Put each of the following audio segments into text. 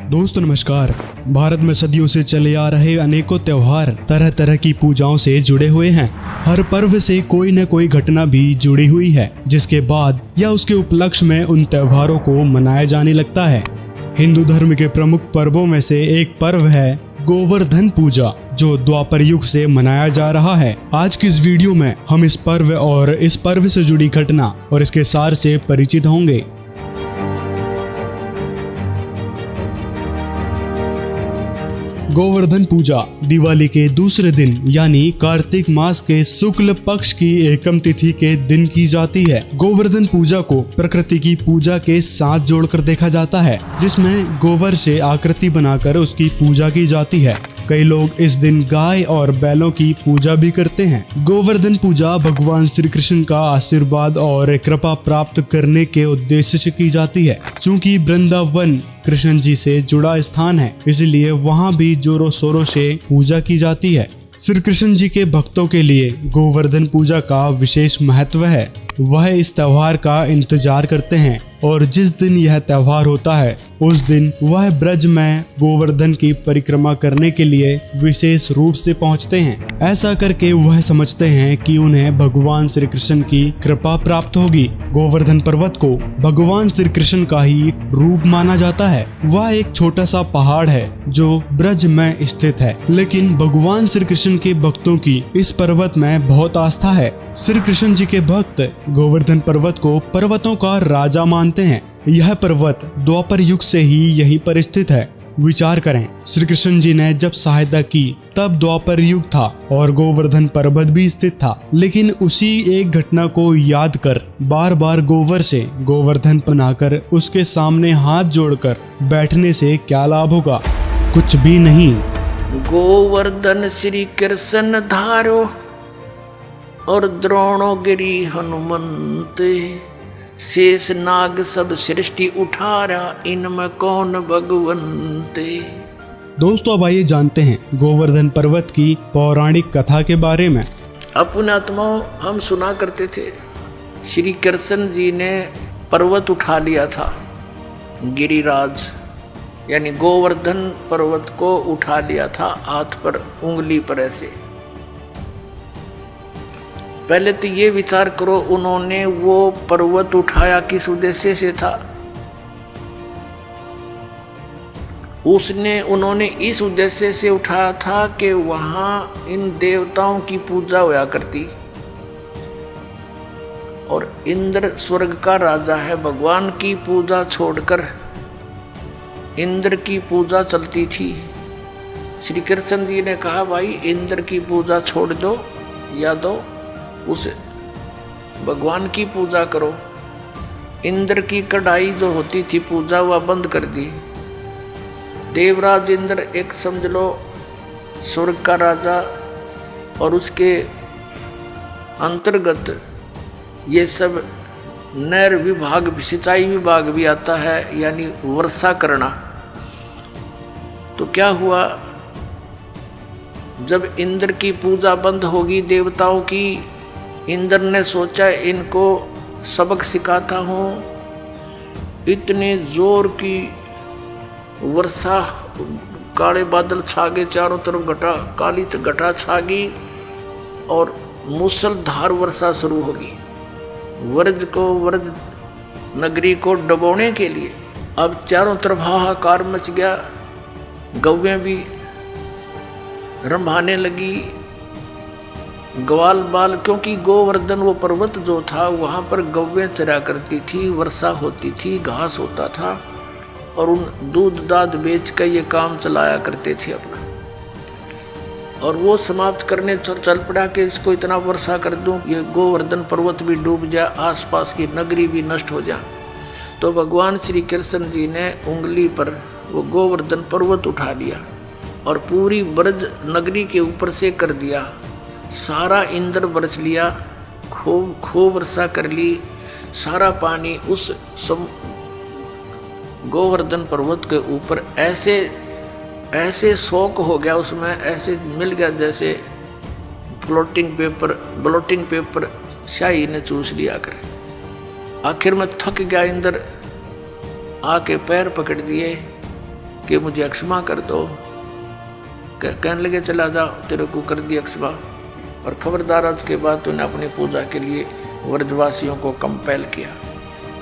दोस्तों नमस्कार। भारत में सदियों से चले आ रहे अनेकों त्योहार तरह तरह की पूजाओं से जुड़े हुए हैं। हर पर्व से कोई न कोई घटना भी जुड़ी हुई है, जिसके बाद या उसके उपलक्ष्य में उन त्योहारों को मनाया जाने लगता है। हिंदू धर्म के प्रमुख पर्वों में से एक पर्व है गोवर्धन पूजा, जो द्वापर युग से मनाया जा रहा है। आज की इस वीडियो में हम इस पर्व और इस पर्व से जुड़ी घटना और इसके सार से परिचित होंगे। गोवर्धन पूजा दिवाली के दूसरे दिन यानी कार्तिक मास के शुक्ल पक्ष की एकम तिथि के दिन की जाती है। गोवर्धन पूजा को प्रकृति की पूजा के साथ जोड़कर देखा जाता है, जिसमें गोबर से आकृति बनाकर उसकी पूजा की जाती है। कई लोग इस दिन गाय और बैलों की पूजा भी करते हैं। गोवर्धन पूजा भगवान श्री कृष्ण का आशीर्वाद और कृपा प्राप्त करने के उद्देश्य से की जाती है। चूंकि वृंदावन कृष्ण जी से जुड़ा स्थान है, इसलिए वहाँ भी जोरों शोरों से पूजा की जाती है। श्री कृष्ण जी के भक्तों के लिए गोवर्धन पूजा का विशेष महत्व है। वह इस त्योहार का इंतजार करते हैं और जिस दिन यह त्योहार होता है उस दिन वह ब्रज में गोवर्धन की परिक्रमा करने के लिए विशेष रूप से पहुंचते हैं। ऐसा करके वह समझते हैं कि उन्हें भगवान श्री कृष्ण की कृपा प्राप्त होगी। गोवर्धन पर्वत को भगवान श्री कृष्ण का ही रूप माना जाता है। वह एक छोटा सा पहाड़ है जो ब्रज में स्थित है, लेकिन भगवान श्री कृष्ण के भक्तों की इस पर्वत में बहुत आस्था है। श्री कृष्ण जी के भक्त गोवर्धन पर्वत को पर्वतों का राजा मानते हैं। यह पर्वत द्वापर युग से ही यहीं पर स्थित है। विचार करें, श्री कृष्ण जी ने जब सहायता की तब द्वापर युग था और गोवर्धन पर्वत भी स्थित था, लेकिन उसी एक घटना को याद कर बार बार गोबर से गोवर्धन बनाकर उसके सामने हाथ जोड़कर बैठने से क्या लाभ होगा? कुछ भी नहीं। गोवर्धन श्री कृष्ण धारो और द्रोणोगिरी हनुमंत, शेष नाग सब सृष्टि उठारा, इनमें कौन भगवंत। दोस्तों अब आइए जानते हैं गोवर्धन पर्वत की पौराणिक कथा के बारे में। अपने आत्माओं हम सुना करते थे, श्री कृष्ण जी ने पर्वत उठा लिया था, गिरिराज यानी गोवर्धन पर्वत को उठा लिया था हाथ पर, उंगली पर ऐसे। पहले तो ये विचार करो, उन्होंने वो पर्वत उठाया किस उद्देश्य से था? उन्होंने इस उद्देश्य से उठाया था कि वहाँ इन देवताओं की पूजा होया करती और इंद्र स्वर्ग का राजा है। भगवान की पूजा छोड़कर इंद्र की पूजा चलती थी। श्री कृष्ण जी ने कहा, भाई इंद्र की पूजा छोड़ दो या दो उस भगवान की पूजा करो। इंद्र की कढ़ाई जो होती थी पूजा, वह बंद कर दी। देवराज इंद्र एक समझ लो स्वर्ग का राजा, और उसके अंतर्गत ये सब नहर विभाग, सिंचाई विभाग भी आता है, यानी वर्षा करना। तो क्या हुआ, जब इंद्र की पूजा बंद होगी देवताओं की, इंद्र ने सोचा इनको सबक सिखाता हूँ। इतने जोर की वर्षा, काले बादल छा गए, चारों तरफ घटा, काली घटा छा गई और मूसलधार वर्षा शुरू होगी। व्रज नगरी को डुबोने के लिए अब चारों तरफ हाहाकार मच गया। गौवें भी रंभाने लगी, ग्वाल बाल, क्योंकि गोवर्धन वो पर्वत जो था वहाँ पर गौवें चरा करती थी, वर्षा होती थी, घास होता था, और उन दूध दाद बेच कर ये काम चलाया करते थे अपना। और वो समाप्त करने चल पड़ा कि इसको इतना वर्षा कर दूं ये गोवर्धन पर्वत भी डूब जाए, आसपास की नगरी भी नष्ट हो जाए। तो भगवान श्री कृष्ण जी ने उंगली पर वो गोवर्धन पर्वत उठा लिया और पूरी ब्रज नगरी के ऊपर से कर दिया। सारा इंद्र बरस लिया, खूब वर्षा कर ली। सारा पानी उस गोवर्धन पर्वत के ऊपर ऐसे शौक हो गया, उसमें ऐसे मिल गया जैसे ब्लोटिंग पेपर शाही ने चूस लिया कर। आखिर में थक गया इंद्र, आके पैर पकड़ दिए कि मुझे अक्षमा कर दो। कहने लगे चला जा, तेरे को कर दी अक्षमा। और खबरदार आज के बाद तूने अपनी पूजा के लिए व्रजवासियों को कंपेल किया।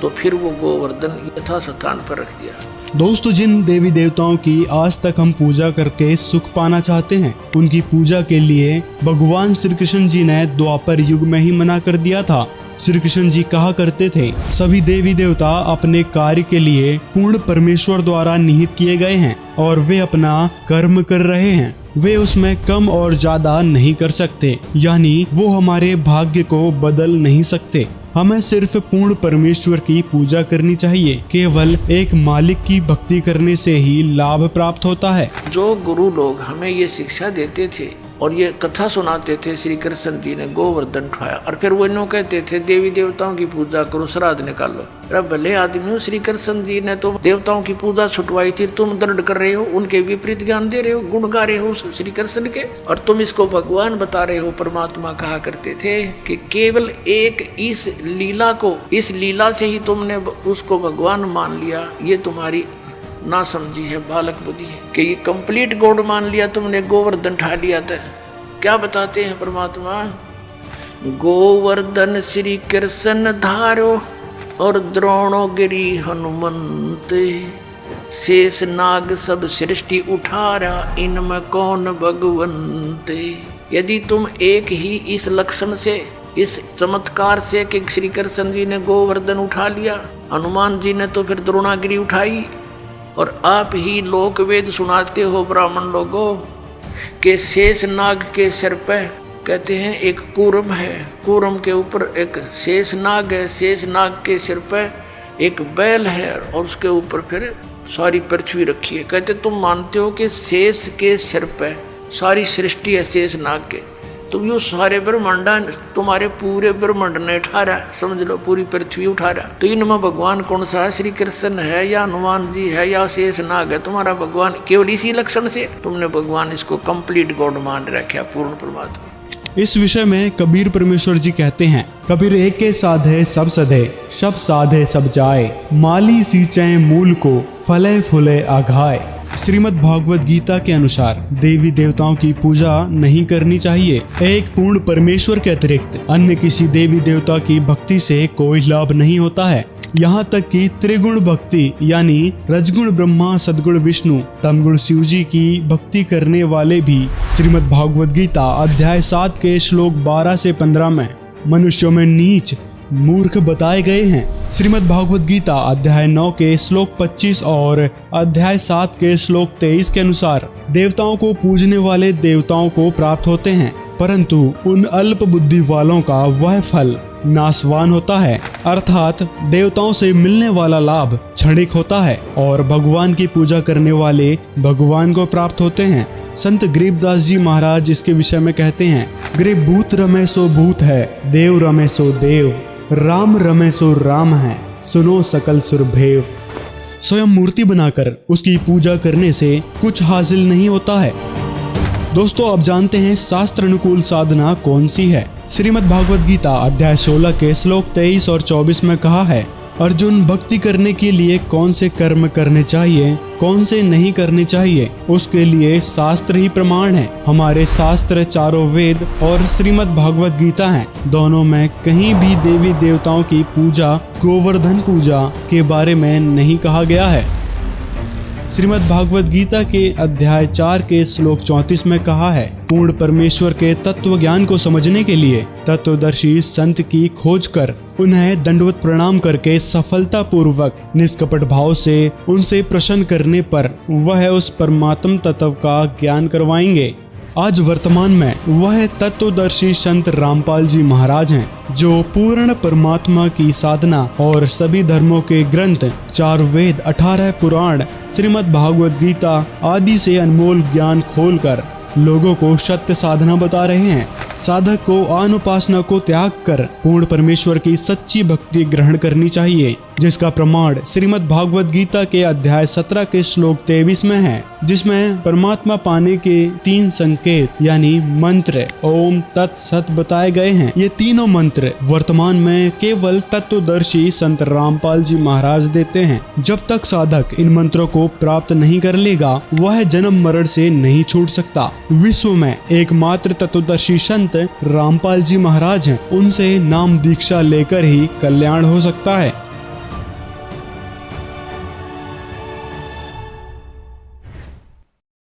तो फिर वो गोवर्धन यथास्थान पर रख दिया। दोस्तों, जिन देवी देवताओं की आज तक हम पूजा करके सुख पाना चाहते हैं, उनकी पूजा के लिए भगवान श्री कृष्ण जी ने द्वापर युग में ही मना कर दिया था। श्री कृष्ण जी कहा करते थे, सभी देवी देवता अपने कार्य के लिए पूर्ण परमेश्वर द्वारा निहित किए गए हैं और वे अपना कर्म कर रहे हैं। वे उसमें कम और ज्यादा नहीं कर सकते, यानी वो हमारे भाग्य को बदल नहीं सकते। हमें सिर्फ पूर्ण परमेश्वर की पूजा करनी चाहिए। केवल एक मालिक की भक्ति करने से ही लाभ प्राप्त होता है। जो गुरु लोग हमें ये शिक्षा देते थे और ये कथा सुनाते थे, श्री कृष्ण जी ने गोवर्धन उठाया और फिर वो इन्हों कहते थे देवी देवताओं की पूजा करो, श्राद्ध निकालो। अरे भले आदमी हो, श्री कृष्ण जी ने तो देवताओं की पूजा छुटवाई थी, तुम दंड कर रहे हो, उनके विपरीत ज्ञान दे रहे हो, गुण गा रहे हो श्री कृष्ण के, और तुम इसको भगवान बता रहे हो। परमात्मा कहा करते थे कि केवल एक इस लीला को, इस लीला से ही तुमने उसको भगवान मान लिया। ये तुम्हारी ना समझी है, बालक बुद्धि है कि ये कंप्लीट गॉड मान लिया तुमने, गोवर्धन उठा लिया था। क्या बताते हैं परमात्मा? गोवर्धन श्री कृष्ण धारो और द्रोणो गिरी हनुमंत, शेष नाग सब सृष्टि उठारा, इनमें कौन भगवंत। यदि तुम एक ही इस लक्षण से, इस चमत्कार से कि श्री कृष्ण जी ने गोवर्धन उठा लिया, हनुमान जी ने तो फिर द्रोणागिरी उठाई, और आप ही लोक वेद सुनाते हो ब्राह्मण लोगों के शेष नाग के सिर पे कहते हैं एक कूर्म है, कूर्म के ऊपर एक शेष नाग है, शेष नाग के सिर पे एक बैल है और उसके ऊपर फिर सारी पृथ्वी रखी है। कहते तुम मानते हो कि शेष के सिर पे सारी सृष्टि है शेष नाग के, तुम यो सारे ब्रह्मांडा तुम्हारे पूरे ब्रह्मांड ने उठा रहा, समझ लो पूरी पृथ्वी उठा रहा। तो इनमें भगवान कौन सा है? श्री कृष्ण है या हनुमान जी है या शेष नाग है तुम्हारा भगवान? केवल इसी लक्षण से तुमने भगवान इसको कंप्लीट गॉड मान रखा, पूर्ण परमात्मा। इस विषय में कबीर परमेश्वर जी कहते हैं, कबीर एक के साधे सब सधे, सब साधे सब जाए, माली सींचे मूल को, फले फूले आघाए। श्रीमद् भागवत गीता के अनुसार देवी देवताओं की पूजा नहीं करनी चाहिए। एक पूर्ण परमेश्वर के अतिरिक्त अन्य किसी देवी देवता की भक्ति से कोई लाभ नहीं होता है। यहाँ तक कि त्रिगुण भक्ति यानी रजगुण ब्रह्मा, सदगुण विष्णु, तमगुण शिव जी की भक्ति करने वाले भी श्रीमद् भागवत गीता अध्याय 7 के श्लोक 12 से 15 में मनुष्यों में नीच मूर्ख बताए गए हैं। श्रीमद् भागवत गीता अध्याय 9 के श्लोक 25 और अध्याय 7 के श्लोक 23 के अनुसार देवताओं को पूजने वाले देवताओं को प्राप्त होते हैं, परंतु उन अल्प बुद्धि वालों का वह फल नाशवान होता है, अर्थात देवताओं से मिलने वाला लाभ क्षणिक होता है और भगवान की पूजा करने वाले भगवान को प्राप्त होते हैं। संत गरीबदास जी महाराज इसके विषय में कहते हैं, गरीब भूत रमे सो भूत है, देव रमे सो देव, राम रमे सो राम है, सुनो सकल सुरभेव। स्वयं मूर्ति बनाकर उसकी पूजा करने से कुछ हासिल नहीं होता है। दोस्तों, अब जानते हैं शास्त्र अनुकूल साधना कौन सी है। श्रीमद् भागवत गीता अध्याय 16 के श्लोक 23 और 24 में कहा है, अर्जुन भक्ति करने के लिए कौन से कर्म करने चाहिए, कौन से नहीं करने चाहिए, उसके लिए शास्त्र ही प्रमाण है। हमारे शास्त्र चारों वेद और श्रीमद् भागवत गीता हैं। दोनों में कहीं भी देवी देवताओं की पूजा, गोवर्धन पूजा के बारे में नहीं कहा गया है। श्रीमद् भागवत गीता के अध्याय 4 के श्लोक 34 में कहा है, पूर्ण परमेश्वर के तत्व ज्ञान को समझने के लिए तत्वदर्शी संत की खोज कर उन्हें दंडवत प्रणाम करके सफलता पूर्वक निष्कपट भाव से उनसे प्रसन्न करने पर वह उस परमात्म तत्व का ज्ञान करवाएंगे। आज वर्तमान में वह तत्वदर्शी संत रामपाल जी महाराज हैं, जो पूर्ण परमात्मा की साधना और सभी धर्मों के ग्रंथ, 4 वेद, 18 पुराण, श्रीमद् भागवत गीता आदि से अनमोल ज्ञान खोलकर लोगों को सत्य साधना बता रहे हैं। साधक को अनुपासना को त्याग कर पूर्ण परमेश्वर की सच्ची भक्ति ग्रहण करनी चाहिए। जिसका प्रमाण श्रीमद् भागवत गीता के अध्याय 17 के श्लोक 23 में है, जिसमें परमात्मा पाने के 3 संकेत यानी मंत्र ओम तत्सत बताए गए हैं। ये तीनों मंत्र वर्तमान में केवल तत्वदर्शी संत रामपाल जी महाराज देते हैं। जब तक साधक इन मंत्रों को प्राप्त नहीं कर लेगा, वह जन्म मरण से नहीं छूट सकता। विश्व में एकमात्र तत्वदर्शी संत रामपाल जी महाराज हैं। उनसे नाम दीक्षा लेकर ही कल्याण हो सकता है।